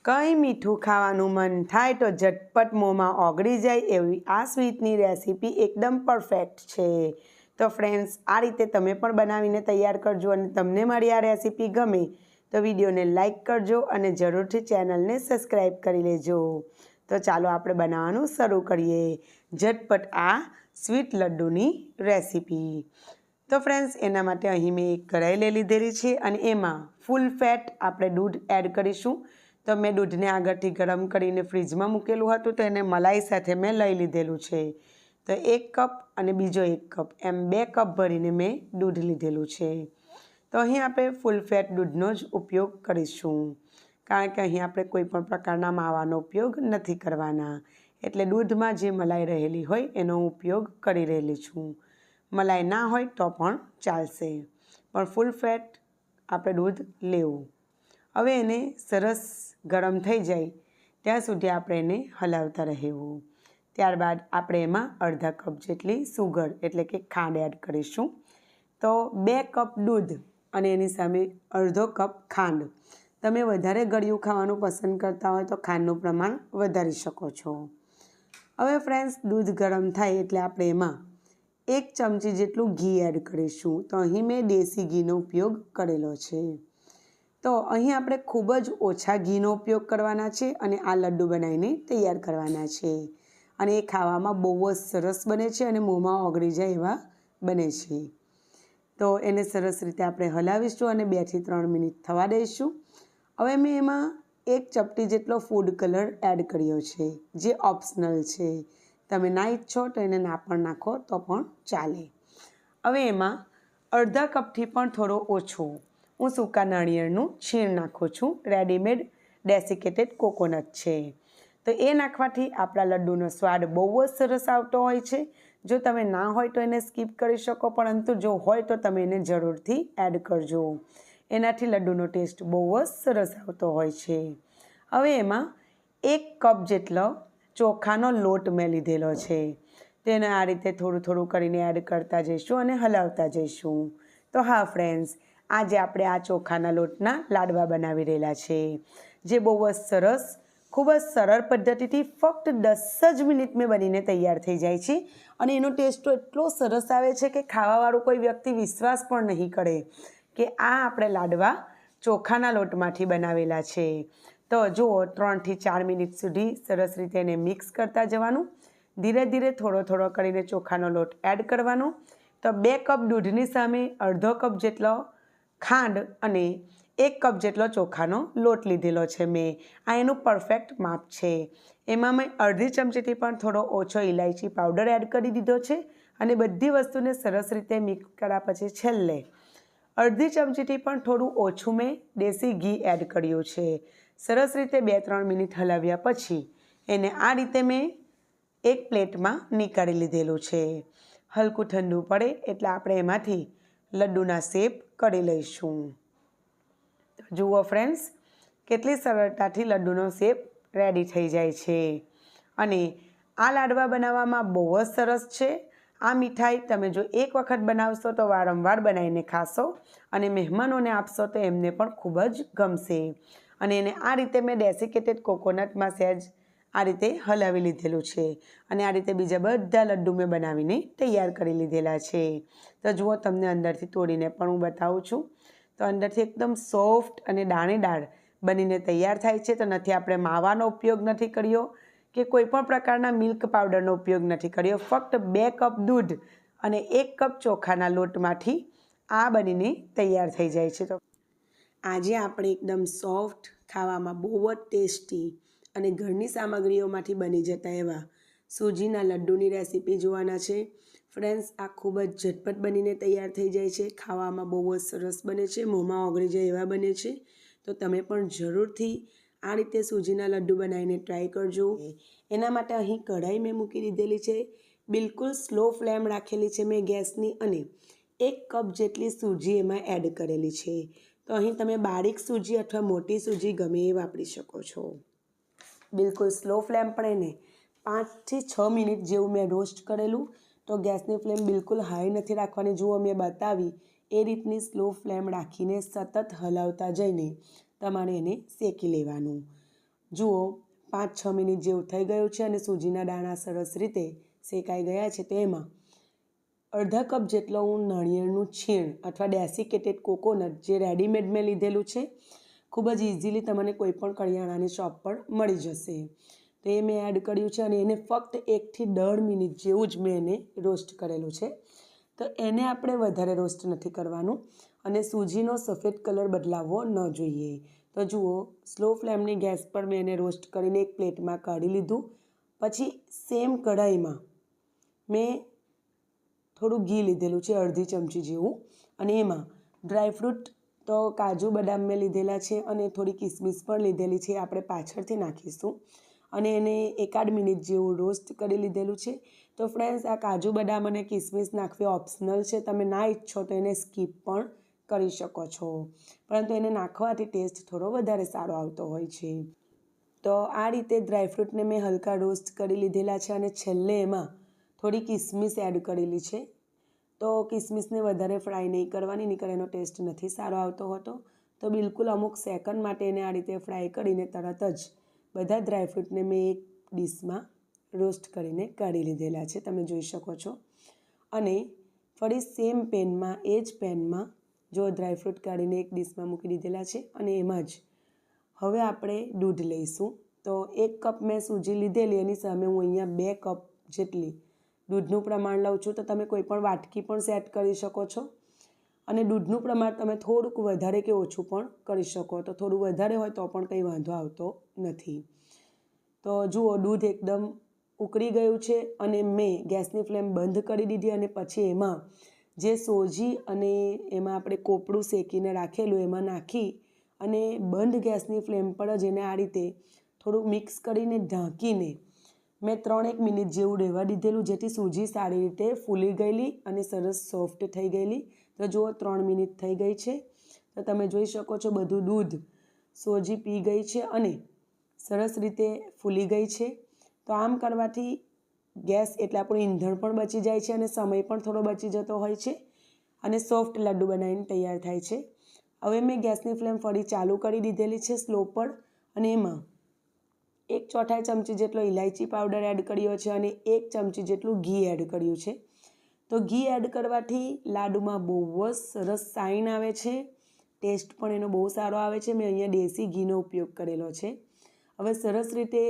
કંઈ મીઠું ખાવાનું મન થાય તો ઝટપટ મોંમાં ઓગળી જાય એવી આ સ્વીટની રેસીપી એકદમ પરફેક્ટ છે. તો ફ્રેન્ડ્સ, આ રીતે તમે પણ બનાવીને તૈયાર કરજો અને તમને મારી આ રેસીપી ગમે તો વિડીયોને લાઇક કરજો અને જરૂરથી ચેનલને સબસ્ક્રાઈબ કરી લેજો. તો ચાલો આપણે બનાવવાનું શરૂ કરીએ ઝટપટ આ સ્વીટ લડ્ડુની રેસીપી. તો ફ્રેન્ડ્સ, એના માટે અહીં મેં એક કઢાઈ લઈ લીધેલી છે અને એમાં ફૂલ ફેટ આપણે દૂધ એડ કરીશું. તો મેં દૂધને આગળથી ગરમ કરીને ફ્રીજમાં મૂકેલું હતું તો એને મલાઈ સાથે મેં લઈ લીધેલું છે. તો 1 કપ અને બીજો 1 કપ એમ 2 કપ ભરીને મેં દૂધ લીધેલું છે. તો અહીં આપણે ફૂલ ફેટ દૂધનો જ ઉપયોગ કરીશું કારણ કે અહીં આપણે કોઈ પણ પ્રકારના માવાનો ઉપયોગ નથી કરવાના. એટલે દૂધમાં જે મલાઈ રહેલી હોય એનો ઉપયોગ કરી રહેલી છું. મલાઈ ના હોય તો પણ ચાલશે, પણ ફૂલ ફેટ આપણે દૂધ લેવું. હવે એને સરસ ગરમ થઈ જાય ત્યાં સુધી આપણે એને હલાવતા રહેવું. ત્યારબાદ આપણે એમાં અડધા કપ જેટલી સુગર એટલે કે ખાંડ એડ કરીશું. તો 2 કપ દૂધ અને એની સામે અડધો કપ ખાંડ. તમે વધારે ગળ્યું ખાવાનું પસંદ કરતા હોય તો ખાંડનું પ્રમાણ વધારી શકો છો. હવે ફ્રેન્ડ્સ, દૂધ ગરમ થાય એટલે આપણે એમાં 1 ચમચી જેટલું ઘી એડ કરીશું. તો અહીં મેં દેશી ઘીનો ઉપયોગ કરેલો છે. તો અહીં આપણે ખૂબ જ ઓછા ઘીનો ઉપયોગ કરવાના છે અને આ લડ્ડુ બનાવીને તૈયાર કરવાના છે. અને એ ખાવામાં બહુ જ સરસ બને છે અને મોંમાં ઓગળી જાય એવા બને છે. તો એને સરસ રીતે આપણે હલાવીશું અને 2 થી 3 મિનિટ થવા દઈશું. હવે મેં એમાં 1 ચપટી જેટલો ફૂડ કલર એડ કર્યો છે, જે ઓપ્શનલ છે. તમે ના ઈચ્છો તો એને ના પણ નાખો તો પણ ચાલે. હવે એમાં અડધા કપથી પણ થોડો ઓછો હું સૂકા નાળિયેરનું છીણ નાખું છું. રેડીમેડ ડેસિકેટેડ કોકોનટ છે. તો એ નાખવાથી આપણા લડ્ડુનો સ્વાદ બહુ જ સરસ આવતો હોય છે. જો તમે ના હોય તો એને સ્કીપ કરી શકો, પરંતુ જો હોય તો તમે એને જરૂરથી એડ કરજો. એનાથી લડ્ડુનો ટેસ્ટ બહુ જ સરસ આવતો હોય છે. હવે એમાં 1 કપ જેટલો ચોખાનો લોટ મેં લીધેલો છે. તેને આ રીતે થોડું થોડું કરીને એડ કરતા જઈશું અને હલાવતા જઈશું. તો હા ફ્રેન્ડ્સ, આજે આપણે આ ચોખાના લોટના લાડવા બનાવી રહેલા છે, જે બહુ જ સરસ, ખૂબ જ સરળ પદ્ધતિથી ફક્ત 10 જ મિનિટમાં બનીને તૈયાર થઈ જાય છે. અને એનો ટેસ્ટ તો એટલો સરસ આવે છે કે ખાવાવાળું કોઈ વ્યક્તિ વિશ્વાસ પણ નહીં કરે કે આ આપણે લાડવા ચોખાના લોટમાંથી બનાવેલા છે. તો જુઓ, 3 થી 4 મિનિટ સુધી સરસ રીતે એને મિક્સ કરતા જવાનું. ધીરે ધીરે થોડો થોડો કરીને ચોખાનો લોટ એડ કરવાનો. તો 2 કપ દૂધની સામે અડધો કપ જેટલો ખાંડ અને 1 કપ જેટલો ચોખાનો લોટ લીધેલો છે મેં. આ એનું પરફેક્ટ માપ છે. એમાં મેં અડધી ચમચીથી પણ થોડો ઓછો ઇલાયચી પાવડર એડ કરી દીધો છે અને બધી વસ્તુને સરસ રીતે મિક્સ કર્યા પછી છેલ્લે અડધી ચમચીથી પણ થોડું ઓછું મેં દેશી ઘી એડ કર્યું છે. સરસ રીતે 2-3 મિનિટ હલાવ્યા પછી એને આ રીતે મેં એક પ્લેટમાં નીકાળી લીધેલું છે. હલકું ઠંડુ પડે એટલે આપણે એમાંથી લડ્ડુના શેપ કરી લઈશું. જુઓ ફ્રેન્ડ્સ, કેટલી સરળતાથી લડ્ડુનો શેપ રેડી થઈ જાય છે. અને આ લાડવા બનાવવામાં બહુ જ સરસ છે. આ મીઠાઈ તમે જો એક વખત બનાવશો તો વારંવાર બનાવીને ખાશો અને મહેમાનોને આપશો તો એમને પણ ખૂબ જ ગમશે. અને એને આ રીતે મેં ડેસિકેટેડ કોકોનટમાં સહેજ આ રીતે હલાવી લીધેલું છે અને આ રીતે બીજા બધા લડ્ડુ મેં બનાવીને તૈયાર કરી લીધેલા છે. તો જુઓ, તમને અંદરથી તોડીને પણ હું બતાવું છું. તો અંદરથી એકદમ સોફ્ટ અને દાણેદાર બનીને તૈયાર થાય છે. તો નથી આપણે માવાનો ઉપયોગ નથી કર્યો કે કોઈ પણ પ્રકારના મિલ્ક પાવડરનો ઉપયોગ નથી કર્યો. ફક્ત 2 કપ દૂધ અને 1 કપ ચોખાના લોટમાંથી આ બનીને તૈયાર થઈ જાય છે. તો આજે આપણે એકદમ સોફ્ટ, ખાવામાં બહુ જ ટેસ્ટી અને ઘરની સામગ્રીઓમાંથી બની જતા એવા સૂજીના લડ્ડુની રેસીપી જોવાના છે. ફ્રેન્ડ્સ, આ ખૂબ જ ઝટપટ બનીને તૈયાર થઈ જાય છે. ખાવામાં બહુ જ સરસ બને છે, મોંમાં ઓગળી જાય એવા બને છે. તો તમે પણ જરૂરથી આ રીતે સૂજીના લડ્ડુ બનાવીને ટ્રાય કરજો. એના માટે અહીં કઢાઈ મેં મૂકી દીધેલી છે. બિલકુલ સ્લો ફ્લેમ રાખેલી છે મેં ગેસની અને 1 કપ જેટલી સૂજી એમાં એડ કરેલી છે. તો અહીં તમે બારીક સૂજી અથવા મોટી સૂજી ગમે એ વાપરી શકો છો. બિલકુલ સ્લો ફ્લેમ પર એને 5 થી 6 મિનિટ જેવું મેં રોસ્ટ કરેલું. તો ગેસની ફ્લેમ બિલકુલ હાઈ નથી રાખવાની. જુઓ, મેં બતાવી એ રીતની સ્લો ફ્લેમ રાખીને સતત હલાવતા જઈને તમારે એને શેકી લેવાનું. જુઓ 5-6 મિનિટ જેવું થઈ ગયું છે અને સૂજીના દાણા સરસ રીતે શેકાઈ ગયા છે. તો એમાં અડધા કપ જેટલો હું નાળિયેરનું છીણ અથવા ડેસિકેટેડ કોકોનટ જે રેડીમેડ મેં લીધેલું છે, ખૂબ જ ઇઝીલી તમને કોઈ પણ કરિયાણાની શોપ પર મળી જશે. તો એ મેં એડ કર્યું છે અને એને ફક્ત 1 થી 1.5 મિનિટ જેવું જ મેં એને રોસ્ટ કરેલું છે. તો એને આપણે વધારે રોસ્ટ નથી કરવાનું અને સૂજીનો સફેદ કલર બદલાવવો ન જોઈએ. તો જુઓ સ્લો ફ્લેમની ગેસ પર મેં એને રોસ્ટ કરીને એક પ્લેટમાં કાઢી લીધું. પછી સેમ કઢાઈમાં મેં થોડું ઘી લીધેલું છે, અડધી ચમચી જેવું, અને એમાં ડ્રાયફ્રૂટ તો કાજુ બદામ મેં લીધેલા છે અને થોડી કિસમિસ પણ લીધેલી છે, આપણે પાછળથી નાખીશું. અને એને 1-8 મિનિટ જેવું રોસ્ટ કરી લીધેલું છે. તો ફ્રેન્ડ્સ, આ કાજુ બદામ અને કિસમિસ નાખવી ઓપ્શનલ છે, તમે ના ઈચ્છો તો એને સ્કીપ પણ કરી શકો છો, પરંતુ એને નાખવાથી ટેસ્ટ થોડો વધારે સારો આવતો હોય છે. તો આ રીતે ડ્રાયફ્રૂટને મેં હલકા રોસ્ટ કરી લીધેલા છે અને છેલ્લે એમાં થોડી કિસમિસ એડ કરેલી છે. તો કિસમિસને વધારે ફ્રાય નહીં કરવાની, નહીંતર એનો ટેસ્ટ નથી સારો આવતો હોતો. તો બિલકુલ અમુક સેકન્ડ માટે એને આ રીતે ફ્રાય કરીને તરત જ બધા ડ્રાયફ્રૂટને મેં એક ડીશમાં રોસ્ટ કરીને કાઢી લીધેલા છે, તમે જોઈ શકો છો. અને ફરી સેમ પેનમાં, એ જ પેનમાં જો ડ્રાયફ્રૂટ કાઢીને એક ડીશમાં મૂકી દીધેલા છે અને એમાં જ હવે આપણે દૂધ લઈશું. તો 1 કપ મેં સૂજી લીધેલી, એની સામે હું અહીંયા 2 કપ જેટલી દૂધનું પ્રમાણ લઉં છું. તો તમે કોઈ પણ વાટકી પણ સેટ કરી શકો છો અને દૂધનું પ્રમાણ તમે થોડુંક વધારે કે ઓછું પણ કરી શકો. તો થોડું વધારે હોય તો પણ કંઈ વાંધો આવતો નથી. તો જુઓ દૂધ એકદમ ઉકળી ગયું છે અને મેં ગેસની ફ્લેમ બંધ કરી દીધી અને પછી એમાં જે સોજી અને એમાં આપણે કોપરું શેકીને રાખેલું એમાં નાખી અને બંધ ગેસની ફ્લેમ પર જ એને આ રીતે થોડું મિક્સ કરીને ઢાંકીને મેં 3-1 મિનિટ જેવું રહેવા દીધેલું, જેથી સૂજી સારી રીતે ફૂલી ગયેલી અને સરસ સોફ્ટ થઈ ગયેલી. તો જુઓ 3 મિનિટ થઈ ગઈ છે. તો તમે જોઈ શકો છો બધું દૂધ સોજી પી ગઈ છે અને સરસ રીતે ફૂલી ગઈ છે. તો આમ કરવાથી ગેસ એટલે આપણું ઈંધણ પણ બચી જાય છે અને સમય પણ થોડો બચી જતો હોય છે અને સોફ્ટ લાડુ બનાવીને તૈયાર થાય છે. હવે મેં ગેસની ફ્લેમ ફરી ચાલુ કરી દીધેલી છે સ્લો પર અને એમાં 1/4 ચમચી જેટલો ઇલાયચી પાવડર એડ કર્યો છે અને 1 ચમચી જેટલું ઘી એડ કર્યું છે. તો ઘી એડ કરવાથી લાડુમાં બહુ જ સરસ શાઇન આવે છે, ટેસ્ટ પણ એનો બહુ સારો આવે છે. મેં અહીંયા દેશી ઘીનો ઉપયોગ કરેલો છે. હવે સરસ રીતે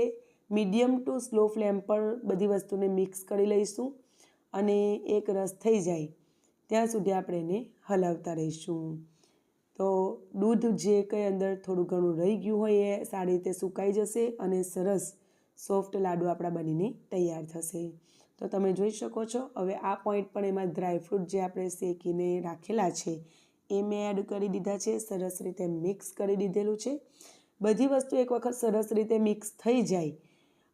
મીડિયમ ટુ સ્લો ફ્લેમ પર બધી વસ્તુને મિક્સ કરી લઈશું અને એક રસ થઈ જાય ત્યાં સુધી આપણે એને હલાવતા રહીશું. તો દૂધ જે કંઈ અંદર થોડું ઘણું રહી ગયું હોય એ સારી રીતે સુકાઈ જશે અને સરસ સોફ્ટ લાડુ આપણા બનીને તૈયાર થશે. તો તમે જોઈ શકો છો. હવે આ પોઈન્ટ પણ એમાં ડ્રાયફ્રૂટ જે આપણે શેકીને રાખેલા છે એ મેં એડ કરી દીધા છે, સરસ રીતે મિક્સ કરી દીધેલું છે. બધી વસ્તુ એક વખત સરસ રીતે મિક્સ થઈ જાય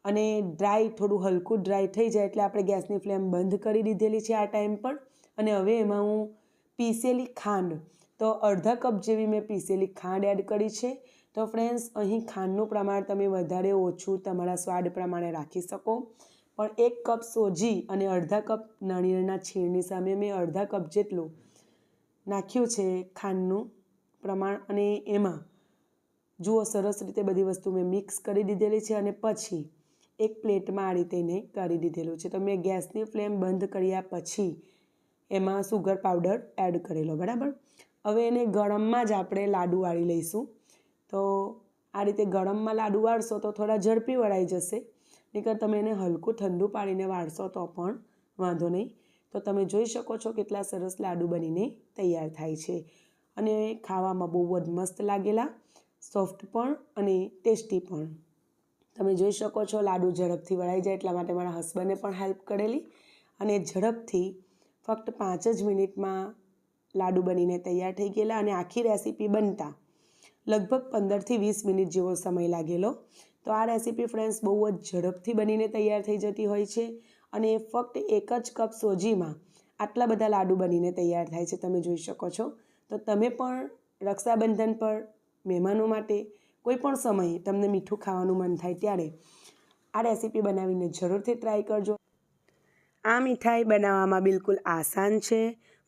અને ડ્રાય, થોડું હલકું ડ્રાય થઈ જાય એટલે આપણે ગેસની ફ્લેમ બંધ કરી દીધેલી છે આ ટાઈમ પર. અને હવે એમાં હું પીસેલી ખાંડ, તો અડધા કપ જેવી મેં પીસેલી ખાંડ એડ કરી છે. તો ફ્રેન્ડ્સ, અહીં ખાંડનું પ્રમાણ તમે વધારે ઓછું તમારા સ્વાદ પ્રમાણે રાખી શકો, પણ 1 કપ સોજી અને અડધા કપ નાળિયેરના છીણની સામે મેં અડધા કપ જેટલું નાખ્યું છે ખાંડનું પ્રમાણ. અને એમાં જુઓ સરસ રીતે બધી વસ્તુ મેં મિક્સ કરી દીધેલી છે અને પછી એક પ્લેટમાં આ રીતે એને કરી દીધેલું છે. તો મેં ગેસની ફ્લેમ બંધ કર્યા પછી એમાં સુગર પાવડર એડ કરેલો, બરાબર. હવે એને ગરમમાં જ આપણે લાડુ વાળી લઈશું. તો આ રીતે ગરમમાં લાડુ વાળશો તો થોડા ઝડપી વળાઈ જશે, નહીંતર તમે એને હલકું ઠંડુ પાડીને વાળશો તો પણ વાંધો નહીં. તો તમે જોઈ શકો છો કેટલા સરસ લાડુ બનીને તૈયાર થાય છે અને ખાવામાં બહુ જ મસ્ત લાગેલા, સોફ્ટ પણ અને ટેસ્ટી પણ. તમે જોઈ શકો છો લાડુ ઝડપથી વળાઈ જાય એટલા માટે મારા હસબન્ડે પણ હેલ્પ કરેલી અને ઝડપથી ફક્ત 5 જ મિનિટમાં લાડુ બનીને તૈયાર થઈ ગયેલા. અને આખી રેસીપી બનતા લગભગ 15 થી 20 મિનિટ જેવો સમય લાગેલો. તો આ રેસીપી ફ્રેન્ડ્સ બહુ જ ઝડપથી બનીને તૈયાર થઈ જતી હોય છે અને ફક્ત 1 જ કપ સોજીમાં આટલા બધા લાડુ બનીને તૈયાર થાય છે, તમે જોઈ શકો છો. તો તમે પણ રક્ષાબંધન પર મહેમાનો માટે કોઈ પણ સમયે તમને મીઠું ખાવાનું મન થાય ત્યારે આ રેસીપી બનાવીને જરૂરથી ટ્રાય કરજો. આ મીઠાઈ બનાવવામાં બિલકુલ આસાન છે.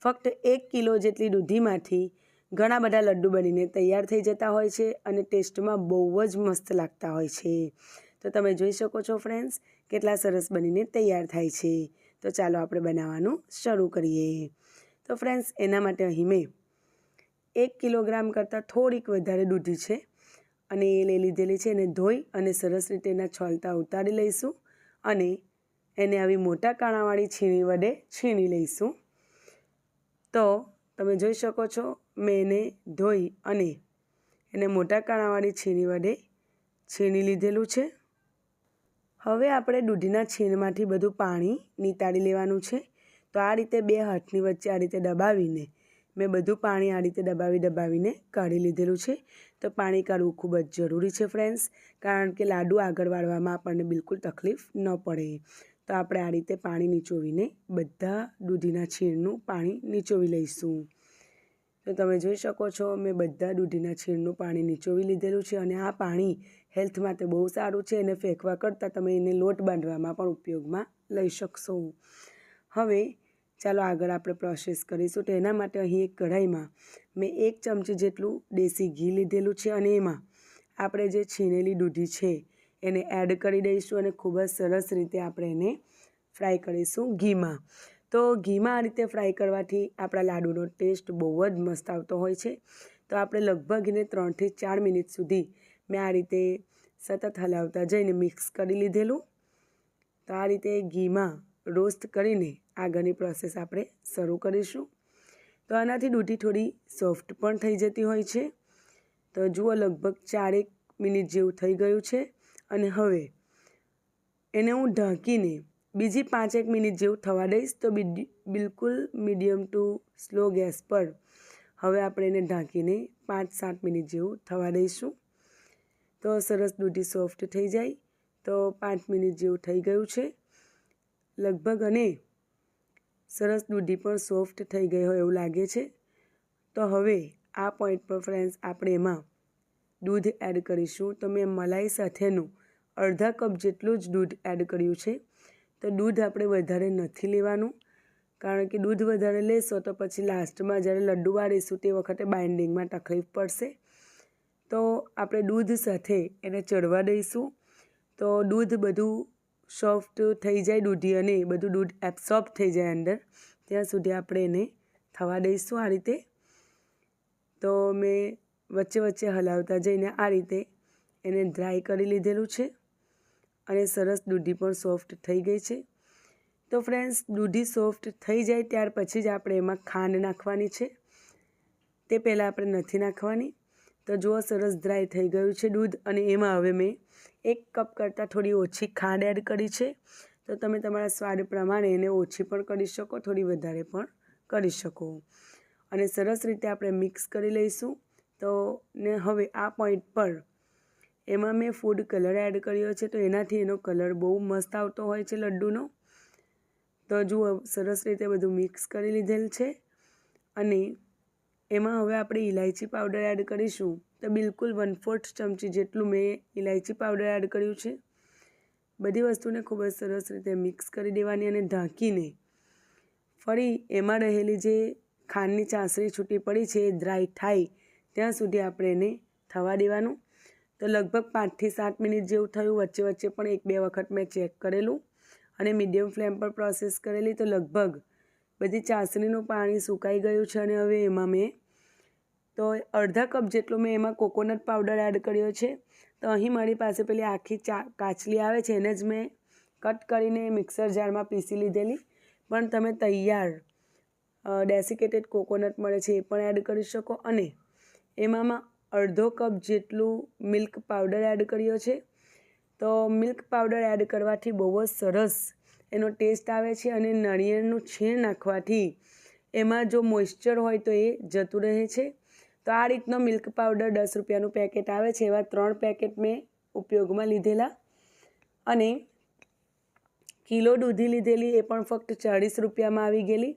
ફક્ત 1 કિલો જેટલી દૂધીમાંથી ઘણા બધા લડ્ડુ બનીને તૈયાર થઈ જતા હોય છે અને ટેસ્ટમાં બહુ જ મસ્ત લાગતા હોય છે। તો તમે જોઈ શકો છો ફ્રેન્ડ્સ કેટલા સરસ બનીને તૈયાર થાય છે। તો ચાલો આપણે બનાવવાનું શરૂ કરીએ। તો ફ્રેન્ડ્સ એના માટે અહીં મેં 1 કિલોગ્રામ કરતાં થોડીક વધારે દૂધી છે અને એ લઈ લીધેલી છે। એને ધોઈ અને સરસ રીતે એના છોલતા ઉતારી લઈશું અને એને આવી મોટા કાણાવાળી છીણી વડે છીણી લઈશું। તો તમે જોઈ શકો છો મેં એને ધોઈ અને એને મોટા કાણાવાળી છીણી વડે છીણી લીધેલું છે। હવે આપણે દૂધીના છીણમાંથી બધું પાણી નીતાળી લેવાનું છે। તો આ રીતે 2 હાથની વચ્ચે આ રીતે દબાવીને મેં બધું પાણી આ રીતે દબાવીને કાઢી લીધેલું છે। તો પાણી કાઢવું ખૂબ જ જરૂરી છે ફ્રેન્ડ્સ, કારણ કે લાડુ આગળ વાળવામાં આપણને બિલકુલ તકલીફ ન પડે। તો આપણે આ રીતે પાણી નીચોવીને બધા દૂધીના છીણનું પાણી નીચોવી લઈશું। તો તમે જોઈ શકો છો મેં બધા દૂધીના છીણનું પાણી નીચોવી લીધેલું છે અને આ પાણી હેલ્થ માટે બહુ સારું છે। એને ફેંકવા કરતાં તમે એને લોટ બાંધવામાં પણ ઉપયોગમાં લઈ શકશો। હવે ચાલો આગળ આપણે પ્રોસેસ કરીશું। તો એના માટે અહીં એક કઢાઈમાં મેં 1 ચમચી જેટલું દેશી ઘી લીધેલું છે અને એમાં આપણે જે છીણેલી દૂધી છે એને એડ કરી દઈશું અને ખૂબ જ સરસ રીતે આપણે એને ફ્રાય કરીશું ઘીમાં। તો ઘીમાં આ રીતે ફ્રાય કરવાથી આપણા લાડુનો ટેસ્ટ બહુ જ મસ્ત આવતો હોય છે। તો આપણે લગભગ એને 3 થી 4 મિનિટ સુધી મેં આ રીતે સતત હલાવતા જઈને મિક્સ કરી લીધેલું। તો આ રીતે ઘીમાં રોસ્ટ કરીને આગળની પ્રોસેસ આપણે શરૂ કરીશું। તો આનાથી દૂધી થોડી સોફ્ટ પણ થઈ જતી હોય છે। તો જુઓ લગભગ 4 મિનિટ જેવું થઈ ગયું છે અને હવે એને હું ઢાંકીને બીજી 5 મિનિટ જેવું થવા દઈશ। તો બિલકુલ મીડિયમ ટુ સ્લો ગેસ પર હવે આપણે એને ઢાંકીને 5-7 મિનિટ જેવું થવા દઈશું। તો સરસ દૂધી સોફ્ટ થઈ જાય તો 5 મિનિટ જેવું થઈ ગયું છે લગભગ અને સરસ દૂધી પણ સોફ્ટ થઈ ગઈ હોય એવું લાગે છે। તો હવે આ પોઈન્ટ પર ફ્રેન્ડ્સ આપણે એમાં દૂધ એડ કરીશું। તો મેં મલાઈ સાથેનું અડધા કપ જેટલું જ દૂધ એડ કર્યું છે। તો દૂધ આપણે વધારે નથી લેવાનું, કારણ કે દૂધ વધારે લેશો તો પછી લાસ્ટમાં જ્યારે લડ્ડુ વાળીશું તે વખતે બાઇન્ડિંગમાં તકલીફ પડશે। તો આપણે દૂધ સાથે એને ચડવા દઈશું। તો દૂધ બધું સોફ્ટ થઈ જાય દૂધી અને બધું દૂધ એબ્સોર્બ થઈ જાય અંદર, ત્યાં સુધી આપણે એને થવા દઈશું આ રીતે। તો મેં વચ્ચે વચ્ચે હલાવતા જઈને આ રીતે એને ડ્રાય કરી લીધેલું છે અને સરસ દૂધી પણ સોફ્ટ થઈ ગઈ છે। તો ફ્રેન્ડ્સ દૂધી સોફ્ટ થઈ જાય ત્યાર પછી જ આપણે એમાં ખાંડ નાખવાની છે, તે પહેલાં આપણે નથી નાખવાની। તો જુઓ સરસ ડ્રાય થઈ ગયું છે દૂધ અને એમાં હવે મેં 1 કપ કરતાં થોડી ઓછી ખાંડ એડ કરી છે। તો તમે તમારા સ્વાદ પ્રમાણે એને ઓછી પણ કરી શકો, થોડી વધારે પણ કરી શકો અને સરસ રીતે આપણે મિક્સ કરી લઈશું। તો ને હવે આ પોઈન્ટ પર એમાં મેં ફૂડ કલર એડ કર્યો છે। તો એનાથી એનો કલર બહુ મસ્ત આવતો હોય છે લડ્ડુનો। તો જુઓ સરસ રીતે બધું મિક્સ કરી લીધેલ છે અને એમાં હવે આપણે ઇલાયચી પાવડર એડ કરીશું। તો બિલકુલ 1/4 ચમચી જેટલું મેં ઇલાયચી પાવડર એડ કર્યું છે। બધી વસ્તુને ખૂબ જ સરસ રીતે મિક્સ કરી દેવાની અને ઢાંકીને ફરી એમાં રહેલી જે ખાંડની ચાસણી છૂટી પડી છે એ ડ્રાય થાય ત્યાં સુધી આપણે એને થવા દેવાનું। તો લગભગ 5 થી 7 મિનિટ જેવું થયું, વચ્ચે વચ્ચે પણ 1-2 વખત મેં ચેક કરેલું અને મીડિયમ ફ્લેમ પર પ્રોસેસ કરેલી। તો લગભગ બધી ચાસણીનું પાણી સુકાઈ ગયું છે અને હવે એમાં મેં તો અડધા કપ જેટલું મેં એમાં કોકોનટ પાવડર એડ કર્યો છે। તો અહીં મારી પાસે પેલી આખી કાચલી આવે છે એને જ મેં કટ કરીને મિક્સર જારમાં પીસી લીધેલી, પણ તમે તૈયાર ડેસિકેટેડ કોકોનટ મળે છે એ પણ એડ કરી શકો અને એમાં અડધો કપ જેટલું મિલ્ક પાવડર એડ કર્યો છે। તો મિલ્ક પાવડર એડ કરવાથી બહુ જ સરસ એનો ટેસ્ટ આવે છે અને નાળિયેરનું છીણ નાખવાથી એમાં જો મોઇશ્ચર હોય તો એ જતું રહે છે। તો આ રીતનો મિલ્ક પાવડર 10 રૂપિયાનું પેકેટ આવે છે, એવા 3 પેકેટ મેં ઉપયોગમાં લીધેલા અને કિલો દૂધી લીધેલી એ પણ ફક્ત 40 રૂપિયામાં આવી ગયેલી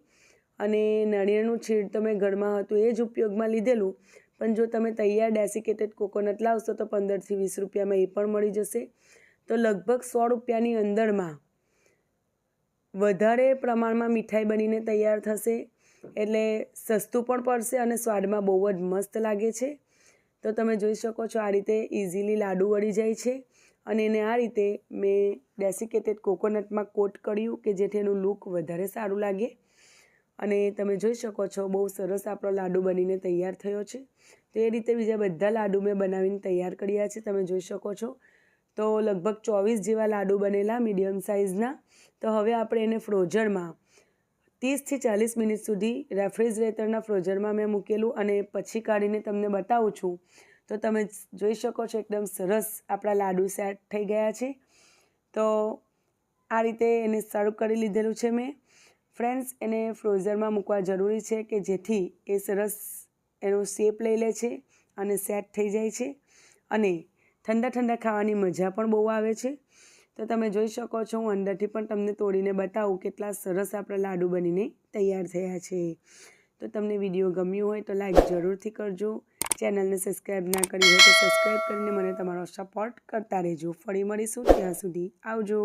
અને નાળિયેરનું છીણ તો મેં ઘરમાં હતું એ જ ઉપયોગમાં લીધેલું, પણ જો તમે તૈયાર ડેસિકેટેડ કોકોનટ લાવશો તો 15 થી 20 રૂપિયામાં એ પણ મળી જશે। તો લગભગ 100 રૂપિયાની અંદરમાં વધારે પ્રમાણમાં મીઠાઈ બનીને તૈયાર થશે એટલે સસ્તું પણ પડશે અને સ્વાદમાં બહુ જ મસ્ત લાગે છે. તો તમે જોઈ શકો છો આ રીતે ઇઝીલી લાડુ વળી જાય છે અને એને આ રીતે મેં ડેસિકેટેડ કોકોનટમાં કોટ કર્યું કે જેથી એનું લુક વધારે સારું લાગે. અને તમે જોઈ શકો છો બહુ સરસ આપણો લાડુ બનીને તૈયાર થયો છે. તો એ રીતે બીજા બધા લાડુ મેં બનાવીને તૈયાર કર્યા છે, તમે જોઈ શકો છો. તો લગભગ 24 જેવા લાડુ બનેલા મીડિયમ સાઇઝના. તો હવે આપણે એને ફ્રોઝરમાં 30થી 40 મિનિટ સુધી રેફ્રિજરેટરના ફ્રોઝરમાં મેં મૂકેલું અને પછી કાઢીને તમને બતાવું છું. તો તમે જોઈ શકો છો એકદમ સરસ આપણા લાડુ સેટ થઈ ગયા છે. તો આ રીતે એને સર્વ કરી લીધેલું છે મેં. ફ્રેન્ડ્સ, એને ફ્રોઝરમાં મૂકવા જરૂરી છે કે જેથી એ સરસ એનો શેપ લઈ લે છે અને સેટ થઈ જાય છે અને ઠંડા ઠંડા ખાવાની મજા પણ બહુ આવે છે. તો તમે જોઈ શકો છો, હું અંદરથી પણ તમને તોડીને બતાવું કેટલા સરસ આપણા લાડુ બનીને તૈયાર થયા છે. તો તમને વિડીયો ગમ્યો હોય તો લાઈક જરૂરથી કરજો. ચેનલને સબસ્ક્રાઈબ ના કરી હોય તો સબસ્ક્રાઈબ કરીને મને તમારો સપોર્ટ કરતા રહેજો. ફરી મળીશું, ત્યાં સુધી આવજો.